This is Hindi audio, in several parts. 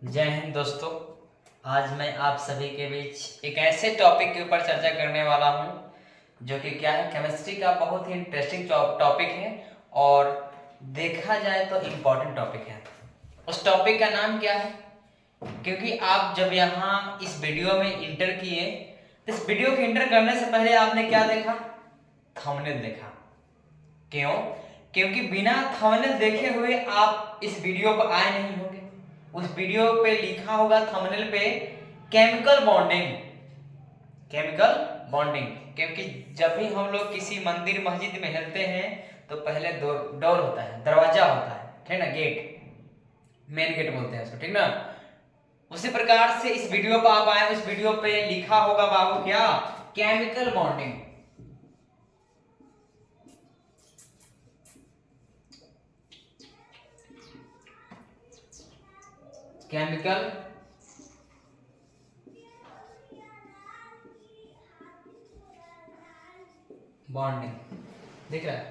जय हिंद दोस्तों। आज मैं आप सभी के बीच एक ऐसे टॉपिक के ऊपर चर्चा करने वाला हूं जो कि क्या है, केमिस्ट्री का बहुत ही इंटरेस्टिंग टॉपिक है और देखा जाए तो इम्पोर्टेंट टॉपिक है। उस टॉपिक का नाम क्या है? क्योंकि आप जब यहाँ इस वीडियो में इंटर किए, तो इस वीडियो के इंटर करने से पहले आपने क्या देखा? थंबनेल देखा। क्यों? क्योंकि बिना थंबनेल देखे हुए आप इस वीडियो पर आए नहीं होंगे। उस वीडियो पे लिखा होगा थंबनेल पे केमिकल बॉन्डिंग। केमिकल बॉन्डिंग, क्योंकि जब भी हम लोग किसी मंदिर मस्जिद में हिलते हैं तो पहले डोर होता है, दरवाजा होता है, ठीक ना, गेट, मेन गेट बोलते हैं उसको, ठीक ना। उसी प्रकार से इस वीडियो पर आप आए, उस वीडियो पे लिखा होगा बाबू क्या? Chemical bonding. केमिकल बॉन्डिंग दिख रहा है,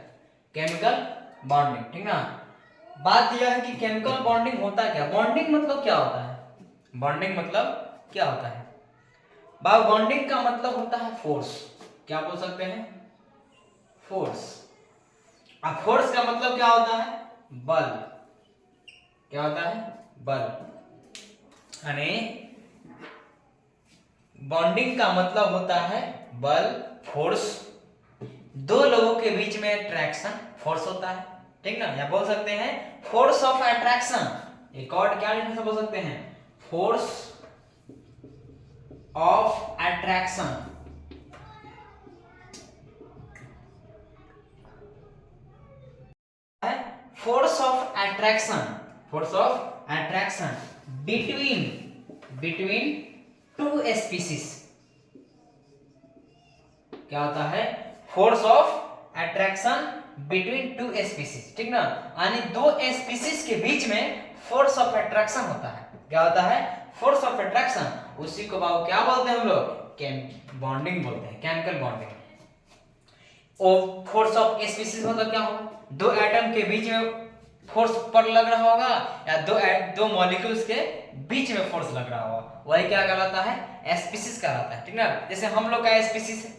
केमिकल बॉन्डिंग, ठीक ना। बात यह है कि केमिकल बॉन्डिंग होता क्या? बॉन्डिंग मतलब क्या होता है? बॉन्डिंग मतलब क्या होता है? बाबू बॉन्डिंग का मतलब होता है फोर्स। क्या बोल सकते हैं? फोर्स। अब फोर्स का मतलब क्या होता है? बल। क्या होता है? बल। यानी बॉन्डिंग का मतलब होता है बल, फोर्स। दो लोगों के बीच में अट्रैक्शन फोर्स होता है, ठीक ना। या बोल सकते हैं फोर्स ऑफ अट्रैक्शन। एक और क्या से बोल सकते हैं? Force of attraction. Force of attraction, force of attraction between between two species. क्या होता है? Force of attraction between two species, ठीक ना। यानी दो स्पीसीज के बीच में फोर्स ऑफ अट्रैक्शन होता है। क्या होता है? Force of attraction. उसी को बाबू क्या बोलते हैं हम लोग? बॉन्डिंग बोलते हैं, केमिकल बॉन्डिंग। और फोर्स ऑफ स्पीसीज मतलब क्या होगा? दो एटम के बीच में फोर्स पर लग रहा होगा, या दो मॉलिक्यूल्स के बीच में फोर्स लग रहा होगा, वही क्या कहलाता है? स्पीसीज कहलाता है, ठीक ना। जैसे हम लोग का स्पीसीज है,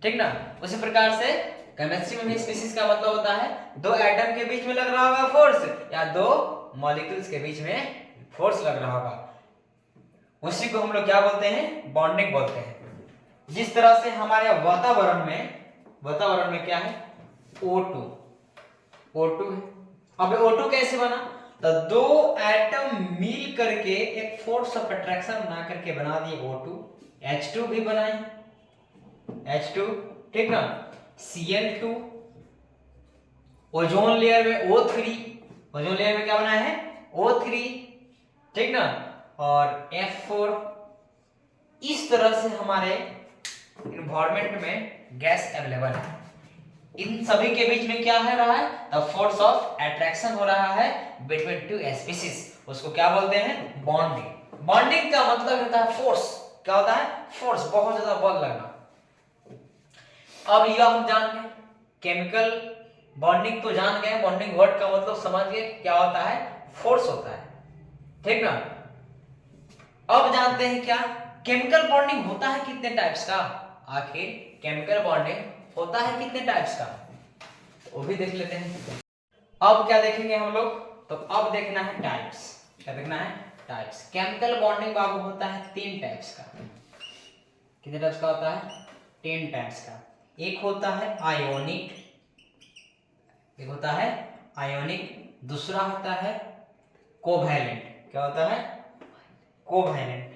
ठीक ना। उसी प्रकार से केमिस्ट्री में भी स्पीसीज का मतलब होता है दो एटम के बीच में लग रहा होगा फोर्स, या दो मॉलिक्यूल्स के बीच में फोर्स लग रहा होगा। उसी को हम लोग क्या बोलते हैं? बॉन्डिंग बोलते हैं। जिस तरह से हमारे वातावरण में क्या है? O2। O2 है। अब O2 कैसे बना? तो दो एटम मिल करके एक फोर्स ऑफ अट्रैक्शन बना करके बना दिए O2। H2 भी बनाए, H2, ठीक ना। Cl2। ओजोन लेयर में O3। ओजोन लेयर में क्या बनाया है? O3, ठीक ना। और F4। इस तरह से हमारे इन्वायरमेंट में गैस अवेलेबल है। इन सभी के बीच में क्या है रहा है? द फोर्स ऑफ अट्रैक्शन हो रहा है बिटवीन टू स्पीसीज। उसको क्या बोलते हैं? बॉन्डिंग। बॉन्डिंग का मतलब होता है फोर्स। क्या होता है? फोर्स, बहुत ज्यादा बल लगना। अब यह हम जान गए केमिकल बॉन्डिंग, तो जान गए बॉन्डिंग वर्ड का मतलब समझ गए क्या होता है? फोर्स होता है, ठीक ना। अब जानते हैं क्या केमिकल बॉन्डिंग होता है कितने टाइप्स का? आखिर केमिकल बॉन्डिंग होता है कितने टाइप्स का, वो भी देख लेते हैं। अब क्या देखेंगे हम लोग? तो अब देखना है टाइप्स। क्या देखना है? टाइप्स। केमिकल बॉन्डिंग बाबू होता है 3 टाइप्स का। कितने टाइप्स का होता है? 10 टाइप्स का। एक होता है आयोनिक, एक होता है आयोनिक, दूसरा होता है कोवैलेंट। क्या होता है? कोवैलेंट।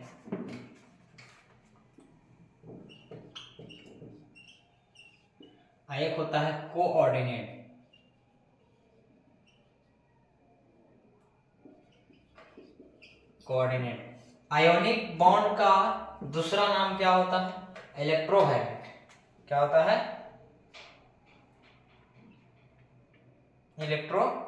एक होता है कोऑर्डिनेट। कोऑर्डिनेट। आयोनिक बॉन्ड का दूसरा नाम क्या होता है? इलेक्ट्रोवैलेंट। क्या होता है? इलेक्ट्रोवैलेंट।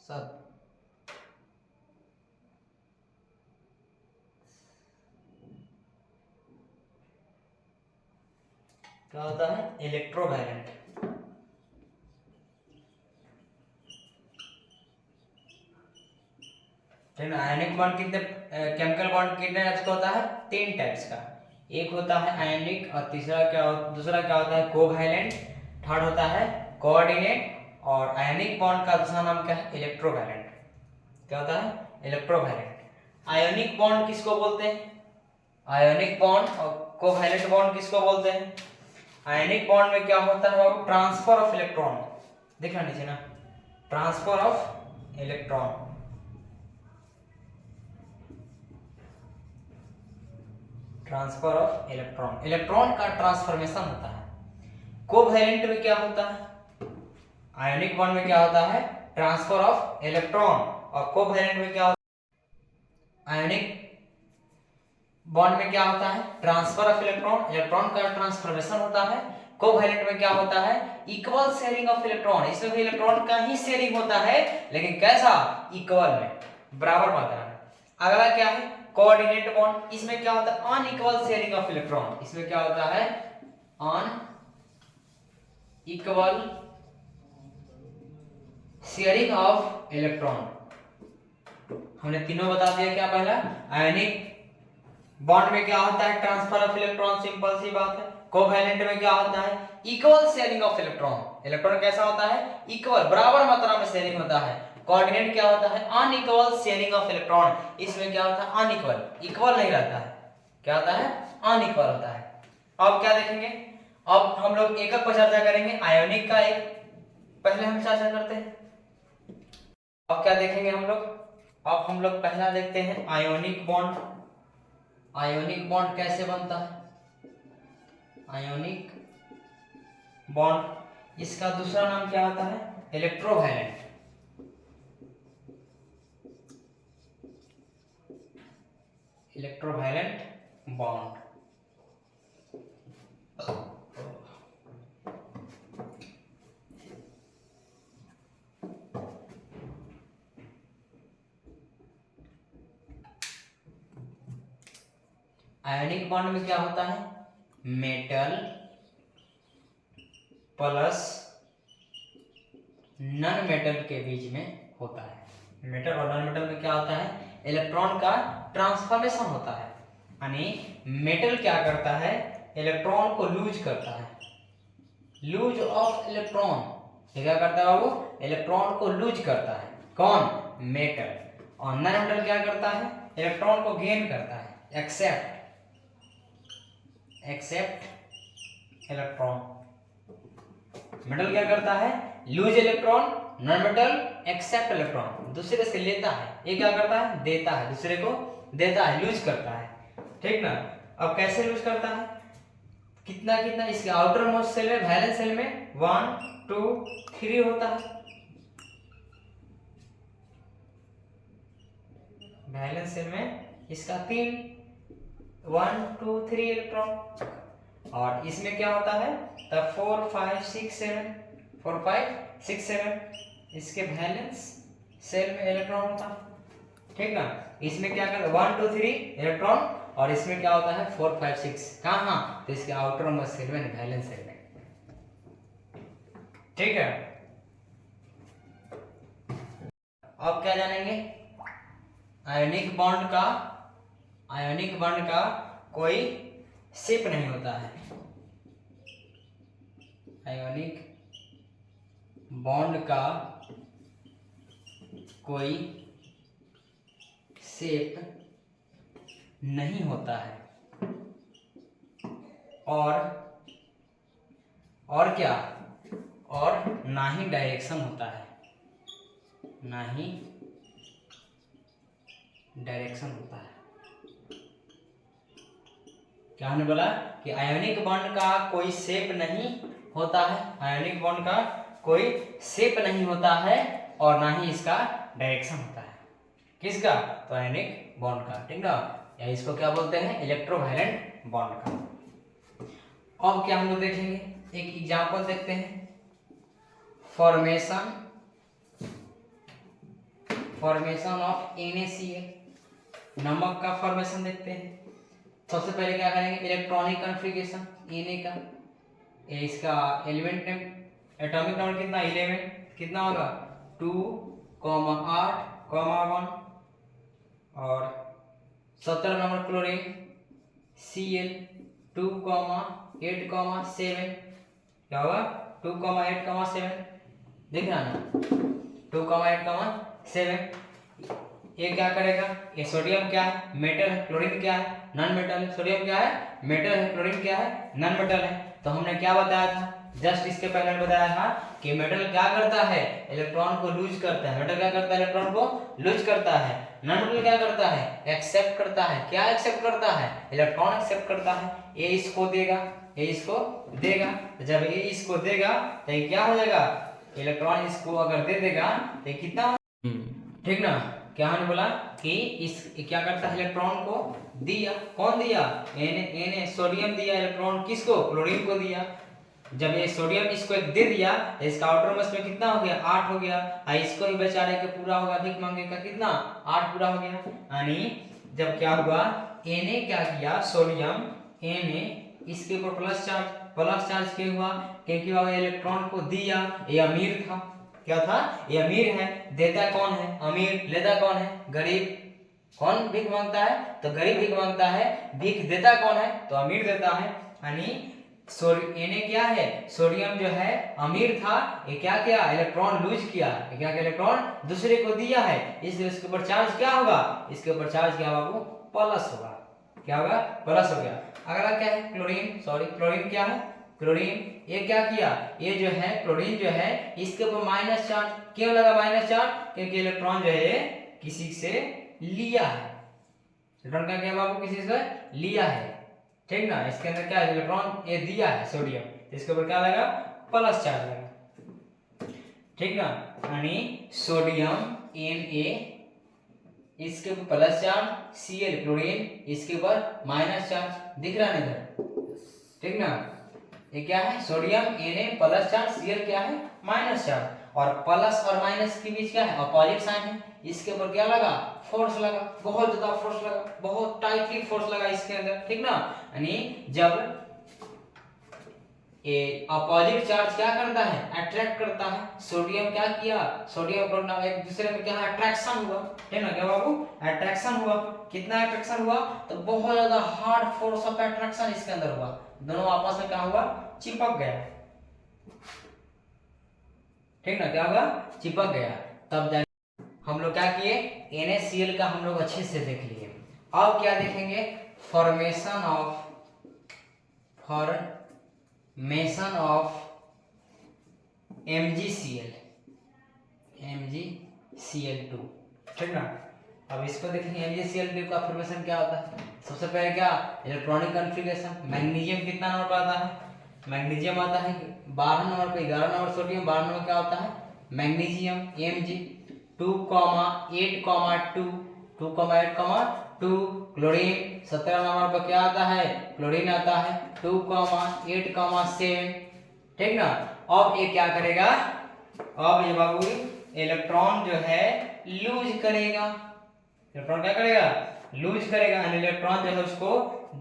सब क्या होता है, इलेक्ट्रोवैलेंट। आयनिक बॉन्ड कितने, केमिकल बॉन्ड कितने टाइप्स का होता है, 3 टाइप्स का। एक होता है आयनिक, और दूसरा क्या होता है, कोवैलेंट, थर्ड होता है कोऑर्डिनेट, और आयनिक बॉन्ड का दूसरा नाम क्या है, इलेक्ट्रोवैलेंट। क्या होता है, इलेक्ट्रोवैलेंट। आयनिक बॉन्ड किसको बोलते हैं, आयनिक बॉन्ड, और कोवैलेंट बॉन्ड किसको बोलते हैं। आयनिक बॉन्ड में क्या होता है, ट्रांसफर ऑफ इलेक्ट्रॉन, देखना नीचे ना, transfer of electron, transfer of electron, electron का ट्रांसफॉर्मेशन होता है। कोवैलेंट में क्या होता है, आयनिक बॉन्ड में क्या होता है, ट्रांसफर ऑफ इलेक्ट्रॉन, और कोवैलेंट में क्या होता है, आयनिक बॉन्ड में क्या होता है, ट्रांसफर ऑफ इलेक्ट्रॉन, इलेक्ट्रॉन का ट्रांसफॉर्मेशन होता है। कोवैलेंट में क्या होता है, इक्वल शेयरिंग ऑफ इलेक्ट्रॉन, इसमें भी इलेक्ट्रॉन का ही शेयरिंग होता है, लेकिन कैसा, इक्वल में, बराबर मात्रा में। अगला क्या है, कोऑर्डिनेट बॉन्ड, इसमें क्या होता है, अनइक्वल शेयरिंग ऑफ इलेक्ट्रॉन, इसमें क्या होता है, अनइक्वल शेयरिंग ऑफ इलेक्ट्रॉन। हमने तीनों बता दिया, क्या पहला, आयनिक बॉन्ड में क्या होता है, ट्रांसफर ऑफ इलेक्ट्रॉन, सिंपल सी बात है। कोवैलेंट में क्या होता है, equal sharing of electron, electron कैसा होता है, इक्वल, बराबर मात्रा में शेयरिंग होता है। कोऑर्डिनेट क्या होता है, अनइक्वल शेयरिंग ऑफ इलेक्ट्रॉन, इसमें क्या होता है, अनइक्वल, इक्वल नहीं रहता है, क्या होता है, अनइक्वल होता है। अब क्या देखेंगे, अब हम लोग एक एक पर चर्चा करेंगे। आयोनिक का एक पहले हम चर्चा करते हैं, अब क्या देखेंगे हम लोग, अब हम लोग पहला देखते हैं आयोनिक बॉन्ड। आयोनिक बॉन्ड कैसे बनता है, आयोनिक बॉन्ड, इसका दूसरा नाम क्या होता है, electrovalent. Electrovalent bond, ionic bond में क्या होता है, मेटल प्लस नॉन मेटल के बीच में होता है। मेटल और नॉन मेटल में क्या होता है, इलेक्ट्रॉन का ट्रांसफॉर्मेशन होता है, यानी मेटल क्या करता है, इलेक्ट्रॉन को लूज करता है, लूज ऑफ इलेक्ट्रॉन, क्या करता है बाबू, इलेक्ट्रॉन को लूज करता है, कौन, मेटल। और नॉन मेटल क्या करता है, इलेक्ट्रॉन को गेन करता है, एक्सेप्ट इलेक्ट्रॉन। मेटल क्या करता है, lose electron, non metal accept electron, दूसरे से लेता है, ये क्या करता है, देता है, दूसरे को देता है, लूज करता है, ठीक ना। अब कैसे लूज करता है, कितना कितना, इसके आउटर मोस्ट सेल में, वैलेंस सेल में 1 2 3 होता है, वैलेंस सेल में इसका 3 1 2 3 इलेक्ट्रॉन, और इसमें क्या होता है, तब 4 5 6 7 4 5 6 7 इसके वैलेंस सेल में इलेक्ट्रॉन होता है, ठीक ना। इसमें क्या करता है, 1 2 3 इलेक्ट्रॉन, और इसमें क्या होता है 4 5 6, कहाँ, तो इसके आउटर मोस्ट सेल में, वैलेंस सेल में, ठीक है। अब क्या जानेंगे, आयोनिक बॉन्ड का कोई शेप नहीं होता है, आयोनिक बॉन्ड का कोई शेप नहीं होता है, और क्या, और ना ही डायरेक्शन होता है, ना ही डायरेक्शन होता है। क्या हमने बोला कि आयोनिक बॉन्ड का कोई शेप नहीं होता है, आयोनिक बॉन्ड का कोई शेप नहीं होता है, और ना ही इसका डायरेक्शन होता है, किसका, तो आयोनिक बॉन्ड का, ठीक ना, या इसको क्या बोलते हैं, इलेक्ट्रोवैलेंट बॉन्ड का। अब क्या हम लोग देखेंगे, एक एग्जांपल देखते हैं, फॉर्मेशन ऑफ NaCl, नमक का फॉर्मेशन देखते हैं। सबसे पहले क्या करेंगे, इलेक्ट्रॉनिक कॉन्फ़िगरेशन Na का, ये इसका एलिमेंट नेम एटॉमिक नंबर कितना 11, कितना होगा 2, 8, 1 और 17 नंबर क्लोरीन Cl 2, 8, 7 क्या होगा 2, 8, 7 दिख रहा ना 2, 8, 7 ये क्या करेगा ये सोडियम क्या है मेटल है क्लोरीन क्या है नॉन मेटल है सोडियम क्या है मेटल है क्लोरीन क्या है नॉन मेटल है। तो हमने क्या बताया था जस्ट इसके पहले बताया था कि मेटल क्या करता है इलेक्ट्रॉन को लूज करता है मेटल क्या करता है इलेक्ट्रॉन को लूज करता है नॉन मेटल क्या करता है एक्सेप्ट करता है क्या एक्सेप्ट करता है इलेक्ट्रॉन एक्सेप्ट करता है ये इसको देगा ये इसको देगा तो जब ये इसको देगा तो ये क्या हो जाएगा इलेक्ट्रॉन इसको अगर दे देगा तो कितना ठीक ना क्या हमने बोला कि इस क्या करता है इलेक्ट्रॉन को दिया कौन दिया एने सोडियम दिया इलेक्ट्रॉन किसको क्लोरीन को दिया जब ये सोडियम इसको एक दे दिया तो इसका आउटर मास में कितना हो गया 8 हो गया और इसको ही बेचारे के पूरा होगा भीख मांगेगा कितना 8 पूरा हो गया यानी जब क्या हुआ एने क्या किया सोडियम एने इसके ऊपर प्लस चार्ज क्यों हुआ क्योंकि वो इलेक्ट्रॉन को दिया ये अमीर था क्या था ये अमीर है देता कौन है अमीर लेता कौन है गरीब कौन भीख मांगता है तो गरीब भीख मांगता है भीख देता कौन है तो अमीर देता है यानी इन्हें क्या है सोडियम जो है अमीर था ये क्या किया इलेक्ट्रॉन लूज किया ये क्या इलेक्ट्रॉन दूसरे को दिया है इसलिए इसके ऊपर चार्ज क्या होगा इसके ऊपर चार्ज क्या बाबू प्लस होगा क्या होगा प्लस हो गया। अगला क्या है क्लोरीन क्या है क्लोरीन ये क्या किया ये जो है क्लोरीन जो है इसके ऊपर माइनस चार्ज क्यों लगा माइनस चार्ज क्योंकि इलेक्ट्रॉन जो है किसी से लिया है इलेक्ट्रॉन का क्या बाबू किसी से लिया है ठीक ना इसके अंदर क्या है इलेक्ट्रॉन ये दिया है सोडियम इसके ऊपर क्या लगा प्लस चार्ज लगा ठीक ना यानी सोडियम Na इसके ऊपर प्लस चार्ज Cl क्लोरीन इसके ऊपर माइनस चार्ज दिख रहा है इधर ठीक ना ये क्या है sodium Na plus charge Cl क्या है माइनस चार्ज और प्लस और माइनस के बीच क्या है अपोजिट साइन है इसके ऊपर क्या लगा फोर्स लगा बहुत ज्यादा फोर्स लगा बहुत टाइटली फोर्स लगा इसके अंदर ठीक ना यानी जब ये अपोजिट चार्ज क्या करता है अट्रैक्ट करता है सोडियम क्या किया सोडियम प्रोटॉन एक दूसरे में क्या है अट्रैक्शन हुआ है ना क्या बाबू अट्रैक्शन हुआ कितना अट्रैक्शन हुआ तो बहुत ज्यादा हार्ड फोर्स ऑफ अट्रैक्शन इसके अंदर हुआ दोनों आपस में क्या हुआ चिपक गया ठीक ना क्या हुआ चिपक गया तब जाके हम लोग क्या किए NaCl का हम लोग अच्छे से देख लिए अब क्या देखेंगे फॉर्मेशन ऑफ MgCl2 ठीक ना अब इसको देखेंगे MgCl2 का फॉर्मेशन क्या होता है सबसे पहले क्या इलेक्ट्रॉनिक कॉन्फ़िगरेशन मैग्नीशियम कितना नंबर पर आता है मैग्नीशियम आता है 12 नंबर पे 11 नंबर सोडियम 12 नंबर क्या होता है मैग्नीशियम Mg 2, 8, 2 क्लोरीन 17 नंबर पर क्या आता है क्लोरीन आता है 2, 8, 7 ठीक ना अब ये क्या करेगा अब ये बाबू इलेक्ट्रॉन जो है लूज करेगा इलेक्ट्रॉन क्या करेगा लूज करेगा यानी इलेक्ट्रॉन जो है उसको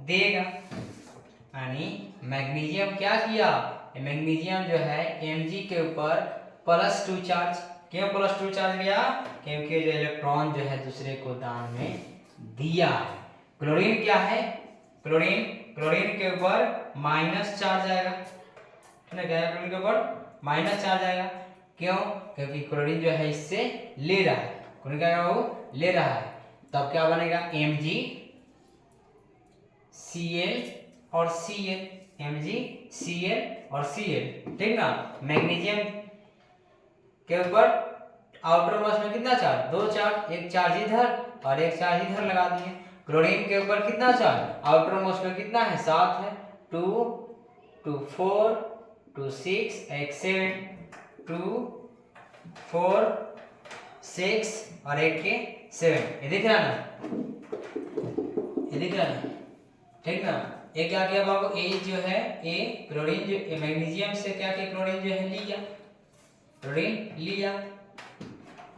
देगा यानी मैग्नीशियम क्या किया मैग्नीशियम जो है Mg के ऊपर +2 चार्ज क्यों +2 चार्ज लिया क्योंकि जो इलेक्ट्रॉन जो है दूसरे को दान में दिया है क्लोरीन क्या है क्लोरीन के ऊपर माइनस चार्ज आएगा ठीक है क्या है क्लोरीन के ऊपर माइनस चार्ज आएगा क्यों क्योंकि क्लोरीन जो है इससे ले रहा है क्लोरीन क्या वो ले रहा है तब क्या बनेगा MgCl और Cl ठीक ना मैग्नीशियम के ऊपर आउटर मास में कितना चार्ज 2 चार्ज एक चार्ज इधर और एक चार्ज इधर लगा दिए क्लोरीन के ऊपर कितना चार्ज आउटर मास में कितना है 7 है 2, 4, 2, 6 एक 7 2, 4, 6 और एक के 7 ये दिख रहा ना ठीक ना ये क्या किया बाबू ए जो है ए क्लोरीन जो मैग्नीशियम से क्या क्लोरीन जो है लिया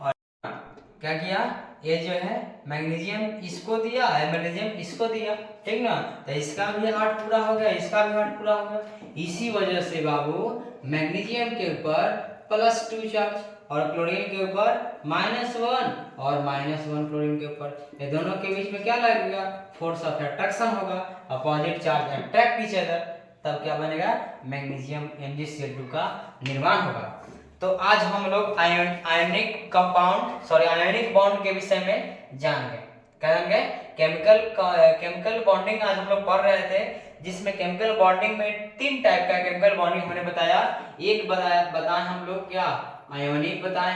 और क्या किया, ये जो है मैग्नीशियम इसको दिया, मैग्नीशियम इसको दिया, ठीक ना, तो इसका भी 8 पूरा हो गया, इसका भी 8 पूरा हो गया। इसी वजह से बाबू मैग्नीशियम के ऊपर +2 चार्ज और क्लोरीन के ऊपर -1 और -1 क्लोरीन के ऊपर, ये दोनों के बीच में क्या लगेगा, फोर्स ऑफ अट्रैक्शन होगा, opposite charge attract each other, तब क्या बनेगा, मैग्नीशियम MgCl2 का निर्माण होगा। तो आज हम लोग आयनिक बॉन्ड के विषय में जान गए, कहेंगे केमिकल बॉन्डिंग आज हम लोग पढ़ रहे थे, जिसमें केमिकल बॉन्डिंग में 3 टाइप का केमिकल बॉन्डिंग हमने बताया। एक बताए हम लोग क्या, आयोनिक बताए,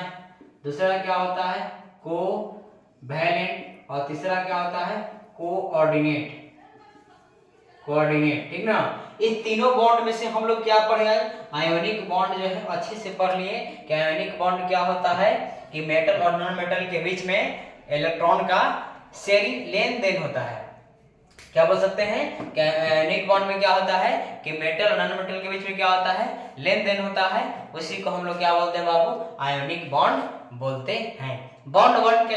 दूसरा क्या होता है कोवैलेंट, और तीसरा क्या होता है कोऑर्डिनेट, ठीक ना। इस तीनों बॉन्ड में से हम लोग क्या पढ़े हैं, आयोनिक बॉन्ड जो है अच्छे से पढ़ लिए कि आयोनिक बॉन्ड क्या होता है कि मेटल और नॉन मेटल के बीच में इलेक्ट्रॉन का शेयरिंग लेन देन होता है। क्या बोल सकते हैं कि आयोनिक बॉन्ड में क्या होता है कि मेटल और नॉन मेटल के बीच में क्या होता है, लेन देन होता है, उसी को हम लोग क्या बोलते हैं बाबू, आयोनिक बॉन्ड बोलते हैं। बॉन्ड वर्ड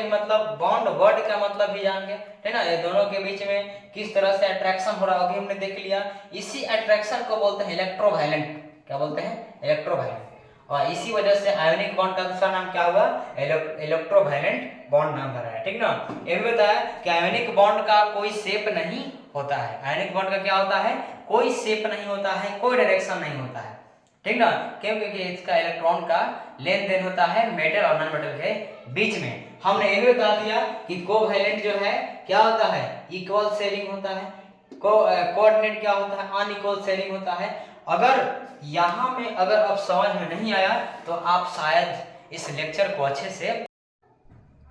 का मतलब भी जान गए, है ना, ये दोनों के बीच में किस तरह से अट्रैक्शन हो रहा है हमने देख लिया। इसी अट्रैक्शन को बोलते हैं इलेक्ट्रोवायलेंट, क्या बोलते हैं, इलेक्ट्रोवायलेंट, और इसी वजह से आयोनिक बॉन्ड का दूसरा नाम क्या हुआ, इलेक्ट्रोवायलेंट बॉन्ड नाम धरा है, ठीक ना। ये भी बताया कि आयोनिक बॉन्ड का कोई शेप नहीं होता है, आयोनिक बॉन्ड का क्या होता है, कोई शेप नहीं होता है, कोई डायरेक्शन नहीं होता है, ठीक ना, क्योंकि इसका इलेक्ट्रॉन का लेन देन होता है मेटल और नॉन मेटल के बीच में। हमने ये भी बता दिया कि कोवैलेंट जो है क्या होता है, इक्वल शेयरिंग होता है, कोऑर्डिनेट क्या होता है, अनइक्वल शेयरिंग होता है। अगर यहाँ में अगर अब समझ में नहीं आया तो आप शायद इस लेक्चर को अच्छे से,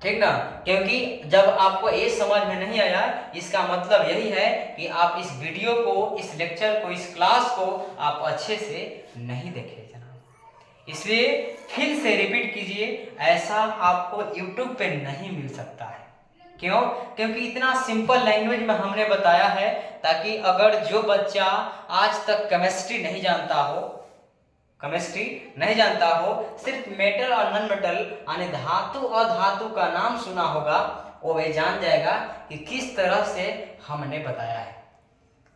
ठीक ना, क्योंकि जब आपको ये समझ में नहीं आया इसका मतलब यही है कि आप इस वीडियो को, इस लेक्चर को, इस क्लास को आप अच्छे से नहीं देखे जनाब। इसलिए फिर से रिपीट कीजिए, ऐसा आपको YouTube पे नहीं मिल सकता है। क्यों, क्योंकि इतना सिंपल लैंग्वेज में हमने बताया है ताकि अगर जो बच्चा आज तक केमिस्ट्री नहीं जानता हो, सिर्फ मेटल और नॉन मेटल यानी धातु और धातु का नाम सुना होगा, वो वे जान जाएगा कि किस तरह से हमने बताया है।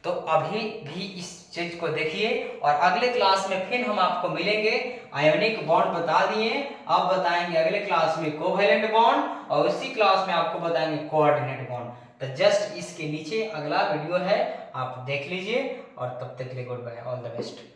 तो अभी भी इस चीज को देखिए और अगले क्लास में फिर हम आपको मिलेंगे। आयोनिक बॉन्ड बता दिए, अब बताएंगे अगले क्लास में कोवैलेंट बॉन्ड, और उसी क्लास में आपको बताएंगे कोऑर्डिनेट बॉन्ड। तो जस्ट इसके नीचे अगला वीडियो है, आप देख लीजिए, और तब तक के लिए good bye, all the best.